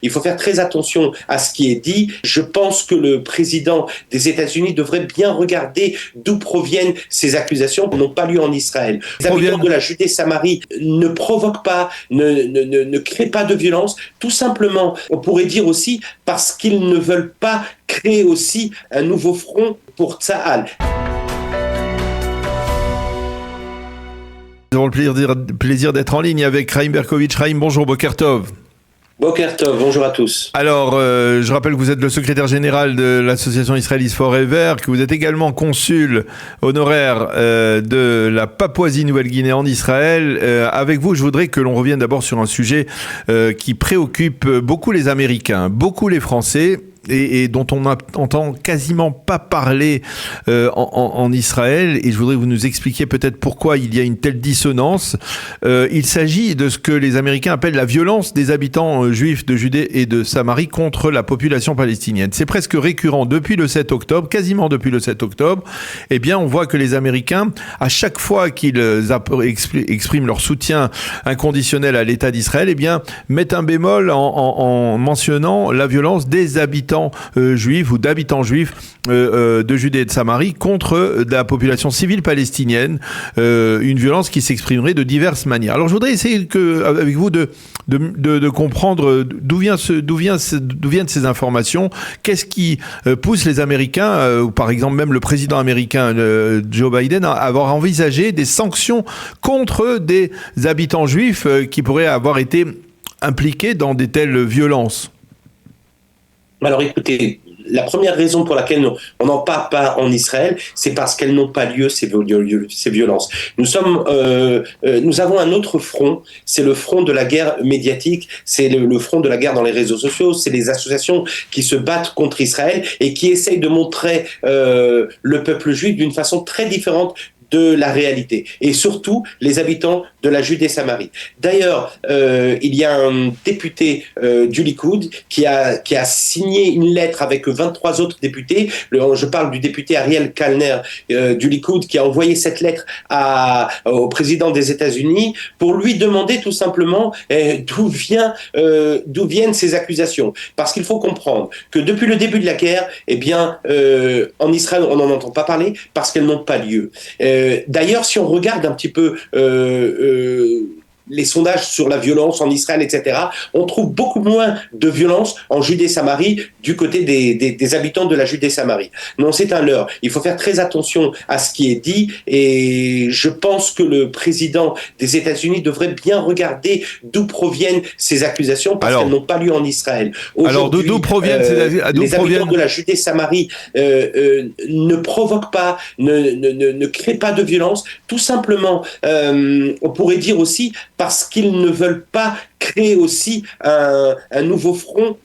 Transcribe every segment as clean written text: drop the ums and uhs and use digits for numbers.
Il faut faire très attention à ce qui est dit. Je pense que le président des États-Unis devrait bien regarder d'où proviennent ces accusations qui n'ont pas lieu en Israël. Les habitants de la Judée-Samarie ne provoquent pas, ne créent pas de violence. Tout simplement, on pourrait dire aussi parce qu'ils ne veulent pas créer aussi un nouveau front pour Tsahal. Nous avons le plaisir d'être en ligne avec Chaim Berkovitch. Chaim, bonjour, Boker Tov. Boker Tov, bonjour à tous. Alors, je rappelle que vous êtes le secrétaire général de l'association Israelis Forever, que vous êtes également consul honoraire de la Papouasie-Nouvelle-Guinée en Israël. Avec vous, je voudrais que l'on revienne d'abord sur un sujet qui préoccupe beaucoup les Américains, beaucoup les Français, et dont on n'entend quasiment pas parler en Israël. Et je voudrais que vous nous expliquiez peut-être pourquoi il y a une telle dissonance. Il s'agit de ce que les Américains appellent la violence des habitants juifs de Judée et de Samarie contre la population palestinienne. C'est presque récurrent depuis le 7 octobre, quasiment depuis le 7 octobre. Eh bien, on voit que les Américains, à chaque fois qu'ils expriment leur soutien inconditionnel à l'État d'Israël, eh bien, mettent un bémol en mentionnant la violence des habitants juifs ou d'habitants juifs de Judée et de Samarie contre la population civile palestinienne, une violence qui s'exprimerait de diverses manières. Alors je voudrais essayer avec vous de comprendre d'où viennent ces informations, qu'est-ce qui pousse les Américains, ou par exemple même le président américain Joe Biden, à avoir envisagé des sanctions contre des habitants juifs qui pourraient avoir été impliqués dans de telles violences. Alors écoutez, la première raison pour laquelle on n'en parle pas en Israël, c'est parce qu'elles n'ont pas lieu, ces violences. Nous avons un autre front, c'est le front de la guerre médiatique, c'est le front de la guerre dans les réseaux sociaux, c'est les associations qui se battent contre Israël et qui essayent de montrer le peuple juif d'une façon très différente de la réalité, et surtout les habitants de la Judée-Samarie. D'ailleurs, il y a un député du Likoud qui a signé une lettre avec 23 autres députés. Je parle du député Ariel Kalner du Likoud, qui a envoyé cette lettre au président des États-Unis pour lui demander tout simplement d'où viennent ces accusations. Parce qu'il faut comprendre que depuis le début de la guerre, eh bien, en Israël, on n'en entend pas parler parce qu'elles n'ont pas lieu. D'ailleurs, si on regarde un petit peu les sondages sur la violence en Israël, etc., on trouve beaucoup moins de violence en Judée-Samarie du côté des habitants de la Judée-Samarie. Non, c'est un leurre. Il faut faire très attention à ce qui est dit, et je pense que le président des États-Unis devrait bien regarder d'où proviennent ces accusations, parce qu'elles n'ont pas lieu en Israël. Alors, d'où proviennent les habitants de la Judée-Samarie ne provoquent pas, ne créent pas de violence, tout simplement, on pourrait dire aussi, parce qu'ils ne veulent pas créer aussi un nouveau front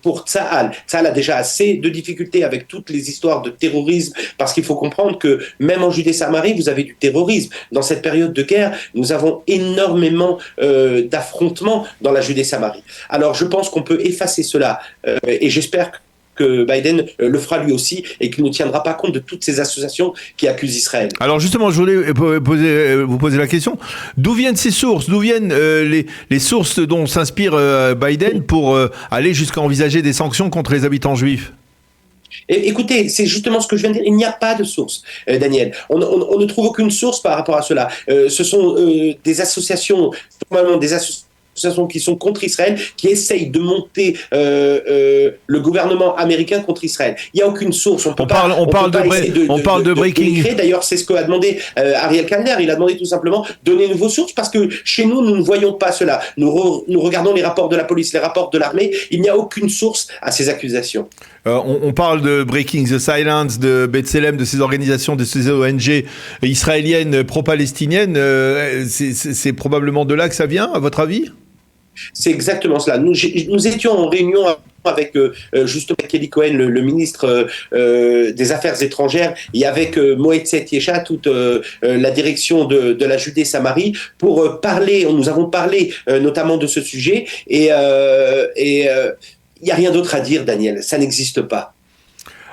pour Tsahal. Tsahal a déjà assez de difficultés avec toutes les histoires de terrorisme, parce qu'il faut comprendre que même en Judée-Samarie, vous avez du terrorisme. Dans cette période de guerre, nous avons énormément d'affrontements dans la Judée-Samarie. Alors je pense qu'on peut effacer cela, et j'espère que Biden le fera lui aussi, et qu'il ne tiendra pas compte de toutes ces associations qui accusent Israël. Alors justement, je voulais vous poser la question. D'où viennent ces sources? D'où viennent les sources dont s'inspire Biden pour aller jusqu'à envisager des sanctions contre les habitants juifs? Écoutez, c'est justement ce que je viens de dire. Il n'y a pas de source, Daniel. On ne trouve aucune source par rapport à cela. Ce sont des associations, normalement des associations qui sont contre Israël, qui essayent de monter le gouvernement américain contre Israël. Il n'y a aucune source. On parle de breaking. D'ailleurs, c'est ce qu'a demandé Ariel Kalner. Il a demandé tout simplement de donner une nouvelle source, parce que chez nous, nous ne voyons pas cela. Nous regardons les rapports de la police, les rapports de l'armée. Il n'y a aucune source à ces accusations. On parle de Breaking the Silence, de B'Tselem, de ces organisations, de ces ONG israéliennes pro-palestiniennes. C'est probablement de là que ça vient, à votre avis ? C'est exactement cela. Nous étions en réunion avec justement Eli Cohen, le ministre des Affaires étrangères, et avec Moetzet Yesha, toute la direction de la Judée-Samarie, pour parler. Nous avons parlé notamment de ce sujet, et il n'y a rien d'autre à dire, Daniel. Ça n'existe pas.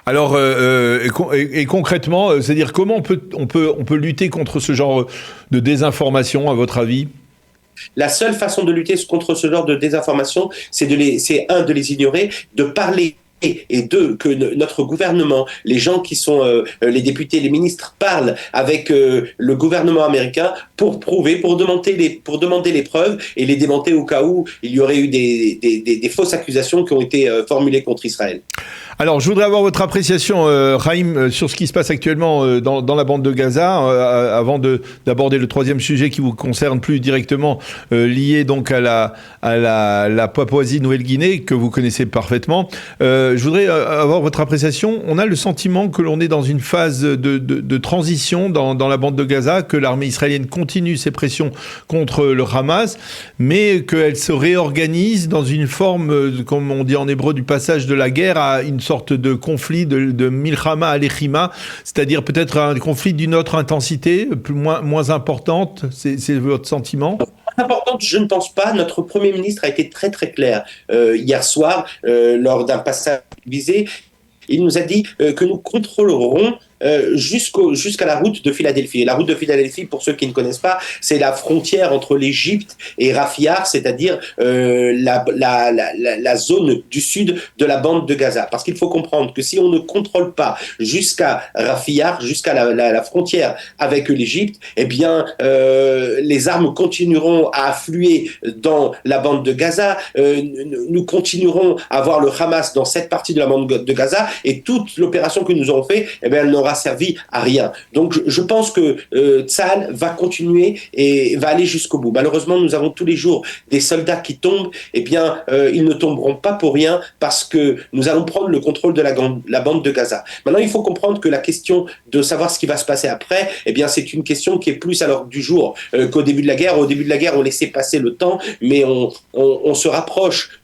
Alors, et concrètement, c'est-à-dire comment on peut lutter contre ce genre de désinformation, à votre avis ? La seule façon de lutter contre ce genre de désinformation, c'est de les ignorer, de parler et deux, que notre gouvernement, les gens qui sont les députés, les ministres parlent avec le gouvernement américain pour prouver, pour demander les preuves et les démonter au cas où il y aurait eu des fausses accusations qui ont été formulées contre Israël. Alors, je voudrais avoir votre appréciation, Raïm, sur ce qui se passe actuellement dans la bande de Gaza, avant d'aborder le troisième sujet qui vous concerne plus directement, lié donc à la Papouasie-Nouvelle-Guinée, que vous connaissez parfaitement. Je voudrais avoir votre appréciation. On a le sentiment que l'on est dans une phase de transition dans la bande de Gaza, que l'armée israélienne continue ses pressions contre le Hamas, mais qu'elle se réorganise dans une forme, comme on dit en hébreu, du passage de la guerre à une sorte de conflit de milchama à lechima, c'est-à-dire peut-être un conflit d'une autre intensité, moins importante. C'est votre sentiment ? Importante, je ne pense pas. Notre Premier ministre a été très très clair hier soir lors d'un passage visé. Il nous a dit que nous contrôlerons jusqu'à la route de Philadelphie. Et la route de Philadelphie, pour ceux qui ne connaissent pas, c'est la frontière entre l'Égypte et Rafah, c'est-à-dire la zone du sud de la bande de Gaza. Parce qu'il faut comprendre que si on ne contrôle pas jusqu'à Rafah, jusqu'à la frontière avec l'Égypte, eh bien, les armes continueront à affluer dans la bande de Gaza. Nous continuerons à voir le Hamas dans cette partie de la bande de Gaza, et toute l'opération que nous aurons faite, eh bien, elle n'aura servi à rien. Donc je pense que Tsahal va continuer et va aller jusqu'au bout. Malheureusement, nous avons tous les jours des soldats qui tombent. Eh bien, ils ne tomberont pas pour rien, parce que nous allons prendre le contrôle de la bande de Gaza. Maintenant, il faut comprendre que la question de savoir ce qui va se passer après, eh bien, c'est une question qui est plus à l'ordre du jour qu'au début de la guerre. Au début de la guerre, on laissait passer le temps, mais on se rapproche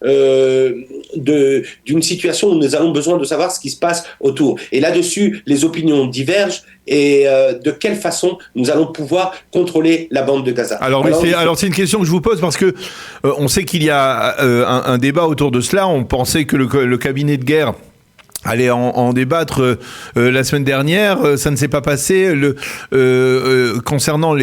d'une situation où nous avons besoin de savoir ce qui se passe autour. Et là-dessus, les opinions divergent, et de quelle façon nous allons pouvoir contrôler la bande de Gaza. Alors c'est une question que je vous pose, parce que on sait qu'il y a un débat autour de cela. On pensait que le cabinet de guerre allait en débattre la semaine dernière. Ça ne s'est pas passé. Concernant on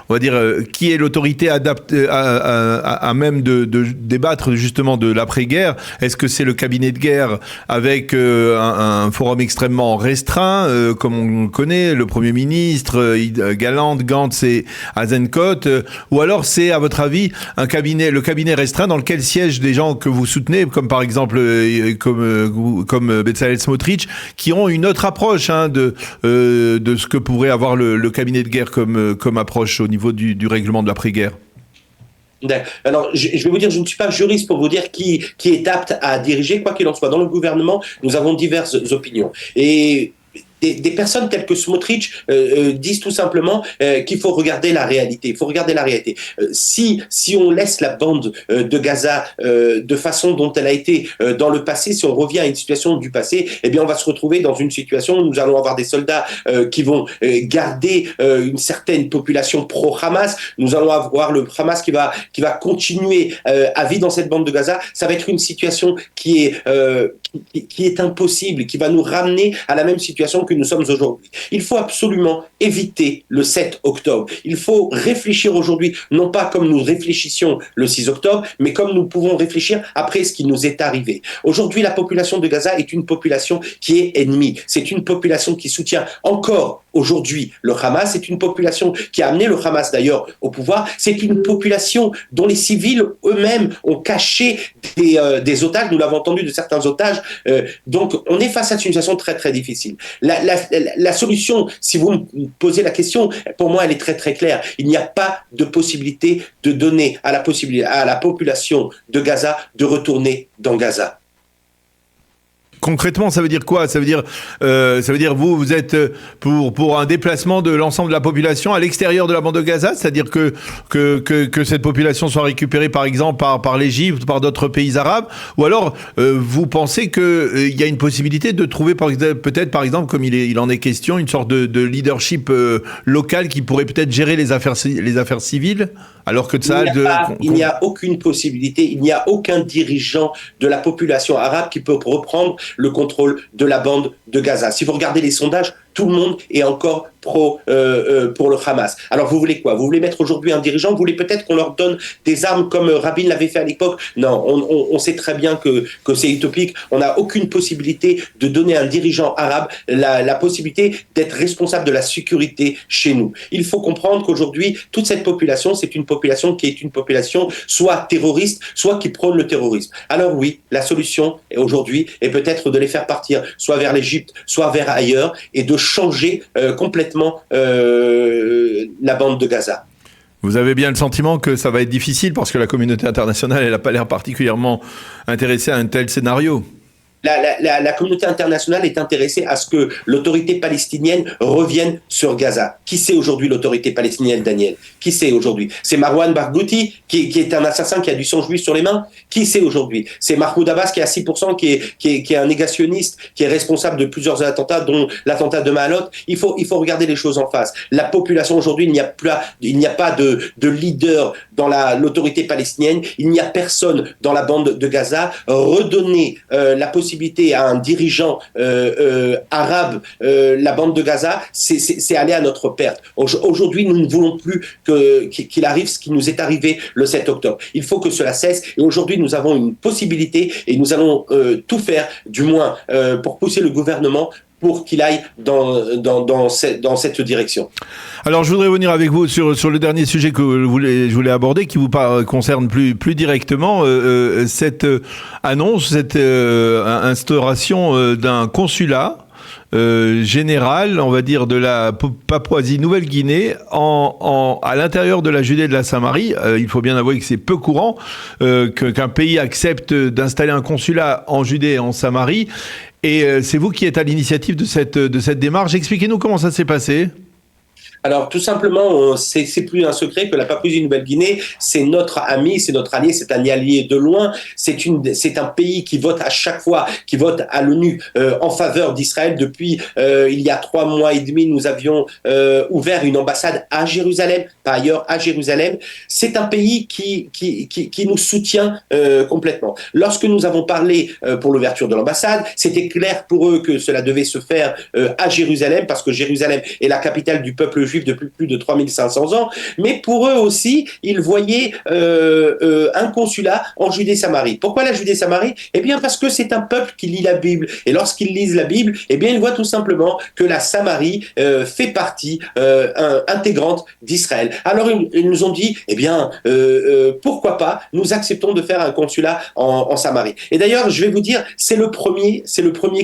va dire, qui est l'autorité adaptée à même de débattre justement de l'après-guerre. Est-ce que c'est le cabinet de guerre avec un forum extrêmement restreint, comme on le connaît, le Premier ministre, Galland, Gantz et Azenkot, ou alors c'est, à votre avis, le cabinet restreint dans lequel siègent des gens que vous soutenez, comme par exemple comme Bezalel Smotrich, qui ont une autre approche de ce que pourrait avoir le cabinet de guerre comme approche au niveau du règlement de l'après-guerre. Alors, je vais vous dire, je ne suis pas juriste pour vous dire qui est apte à diriger. Quoi qu'il en soit, dans le gouvernement, nous avons diverses opinions. Et des personnes telles que Smotrich disent tout simplement qu'il faut regarder la réalité. Il faut regarder la réalité. Si on laisse la bande de Gaza de façon dont elle a été dans le passé, si on revient à une situation du passé, eh bien on va se retrouver dans une situation où nous allons avoir des soldats qui vont garder une certaine population pro-Hamas. Nous allons avoir le Hamas qui va continuer à vivre dans cette bande de Gaza. Ça va être une situation qui est impossible, qui va nous ramener à la même situation que nous sommes aujourd'hui. Il faut absolument éviter le 7 octobre. Il faut réfléchir aujourd'hui, non pas comme nous réfléchissions le 6 octobre, mais comme nous pouvons réfléchir après ce qui nous est arrivé. Aujourd'hui, la population de Gaza est une population qui est ennemie. C'est une population qui soutient encore aujourd'hui le Hamas. C'est une population qui a amené le Hamas d'ailleurs au pouvoir. C'est une population dont les civils eux-mêmes ont caché des otages. Nous l'avons entendu de certains otages. Donc on est face à une situation très très difficile. La solution, si vous me posez la question, pour moi elle est très très claire. Il n'y a pas de possibilité de donner à la population de Gaza de retourner dans Gaza. Concrètement, ça veut dire quoi ? Ça veut dire vous êtes pour un déplacement de l'ensemble de la population à l'extérieur de la bande de Gaza, c'est-à-dire que cette population soit récupérée par exemple par l'Égypte ou par d'autres pays arabes, ou alors vous pensez qu'il y a une possibilité de trouver peut-être par exemple, comme il en est question, une sorte de leadership local qui pourrait peut-être gérer les affaires civiles, alors que ça il n'y a aucune possibilité, il n'y a aucun dirigeant de la population arabe qui peut reprendre le contrôle de la bande de Gaza. Si vous regardez les sondages, tout le monde est encore pour le Hamas. Alors vous voulez quoi? Vous voulez mettre aujourd'hui un dirigeant? Vous voulez peut-être qu'on leur donne des armes comme Rabin l'avait fait à l'époque? Non, on sait très bien que c'est utopique. On n'a aucune possibilité de donner à un dirigeant arabe la possibilité d'être responsable de la sécurité chez nous. Il faut comprendre qu'aujourd'hui, toute cette population, c'est une population qui est une population soit terroriste, soit qui prône le terrorisme. Alors oui, la solution aujourd'hui est peut-être de les faire partir soit vers l'Égypte, soit vers ailleurs, et de changer complètement la bande de Gaza. Vous avez bien le sentiment que ça va être difficile parce que la communauté internationale, elle n'a pas l'air particulièrement intéressée à un tel scénario. La communauté internationale est intéressée à ce que l'autorité palestinienne revienne sur Gaza. Qui c'est aujourd'hui l'autorité palestinienne, Daniel? Qui c'est aujourd'hui? C'est Marwan Barghouti, qui est un assassin qui a du sang juif sur les mains? Qui c'est aujourd'hui? C'est Mahmoud Abbas, qui est à 6%, qui est un négationniste, qui est responsable de plusieurs attentats, dont l'attentat de Maalot. Il faut regarder les choses en face. La population aujourd'hui, il n'y a pas de leader dans l'autorité palestinienne. Il n'y a personne dans la bande de Gaza. Redonner la possibilité à un dirigeant arabe, la bande de Gaza, c'est aller à notre perte. Aujourd'hui, nous ne voulons plus qu'il arrive ce qui nous est arrivé le 7 octobre. Il faut que cela cesse. Et aujourd'hui, nous avons une possibilité et nous allons tout faire, du moins, pour pousser le gouvernement pour qu'il aille dans cette direction. Alors, je voudrais revenir avec vous sur le dernier sujet que je voulais aborder, qui vous concerne plus directement, cette annonce, cette instauration d'un consulat général, on va dire, de la Papouasie-Nouvelle-Guinée à l'intérieur de la Judée de la Samarie. Il faut bien avouer que c'est peu courant qu'un pays accepte d'installer un consulat en Judée et en Samarie. Et c'est vous qui êtes à l'initiative de cette démarche. Expliquez-nous comment ça s'est passé. Alors, tout simplement, c'est plus un secret que la Papouasie-Nouvelle-Guinée, c'est notre ami, c'est notre allié, c'est un allié de loin. C'est un pays qui vote à chaque fois, qui vote à l'ONU en faveur d'Israël. Depuis il y a 3 mois et demi, nous avions ouvert une ambassade à Jérusalem, pas ailleurs, à Jérusalem. C'est un pays qui nous soutient complètement. Lorsque nous avons parlé pour l'ouverture de l'ambassade, c'était clair pour eux que cela devait se faire à Jérusalem, parce que Jérusalem est la capitale du peuple juif depuis plus de 3500 ans, mais pour eux aussi, ils voyaient un consulat en Judée-Samarie. Pourquoi la Judée-Samarie? Eh bien, parce que c'est un peuple qui lit la Bible. Et lorsqu'ils lisent la Bible, eh bien, ils voient tout simplement que la Samarie fait partie intégrante d'Israël. Alors, ils nous ont dit, eh bien, pourquoi pas, nous acceptons de faire un consulat en Samarie. Et d'ailleurs, je vais vous dire, c'est le premier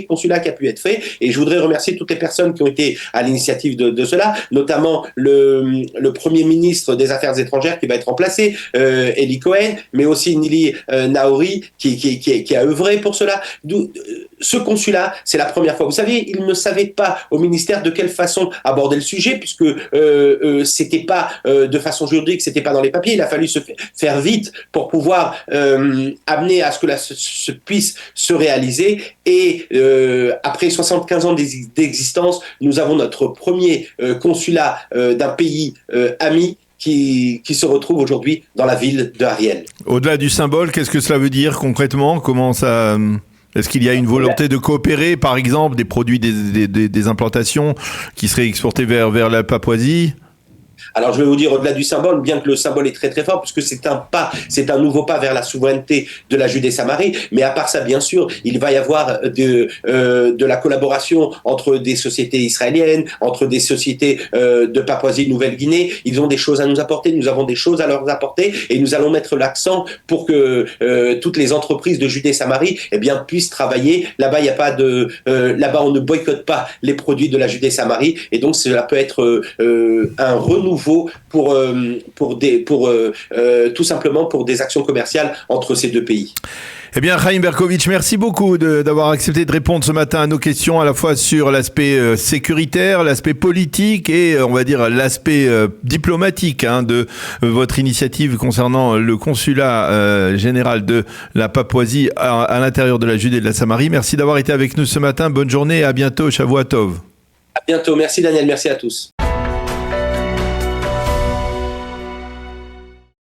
consulat qui a pu être fait. Et je voudrais remercier toutes les personnes qui ont été à l'initiative de cela, notamment le Premier ministre des Affaires étrangères qui va être remplacé, Eli Cohen, mais aussi Nili Naori qui a œuvré pour cela. Ce consulat, c'est la première fois. Vous savez, ils ne savaient pas au ministère de quelle façon aborder le sujet, puisque c'était pas de façon juridique, c'était pas dans les papiers. Il a fallu se faire vite pour pouvoir amener à ce que ce puisse se réaliser. Et après 75 ans d'existence, nous avons notre premier consulat d'un pays ami qui se retrouve aujourd'hui dans la ville de Ariel. Au-delà du symbole, qu'est-ce que cela veut dire concrètement? Comment ça... Est-ce qu'il y a une volonté de coopérer, par exemple, des produits des implantations qui seraient exportés vers la Papouasie? Alors je vais vous dire, au-delà du symbole, bien que le symbole est très très fort, puisque c'est un nouveau pas vers la souveraineté de la Judée-Samarie, mais à part ça, bien sûr, il va y avoir de la collaboration entre des sociétés israéliennes, entre des sociétés de Papouasie-Nouvelle-Guinée. Ils ont des choses à nous apporter, nous avons des choses à leur apporter, et nous allons mettre l'accent pour que toutes les entreprises de Judée-Samarie puissent travailler. Là-bas, il y a pas là-bas, on ne boycotte pas les produits de la Judée-Samarie, et donc cela peut être un renouveau tout simplement pour des actions commerciales entre ces deux pays. Eh bien, Chaim Berkovitch, merci beaucoup d'avoir accepté de répondre ce matin à nos questions, à la fois sur l'aspect sécuritaire, l'aspect politique et, on va dire, l'aspect diplomatique de votre initiative concernant le consulat général de la Papouasie à l'intérieur de la Judée de la Samarie. Merci d'avoir été avec nous ce matin. Bonne journée et à bientôt. Shavua Tov. À bientôt. Merci Daniel. Merci à tous.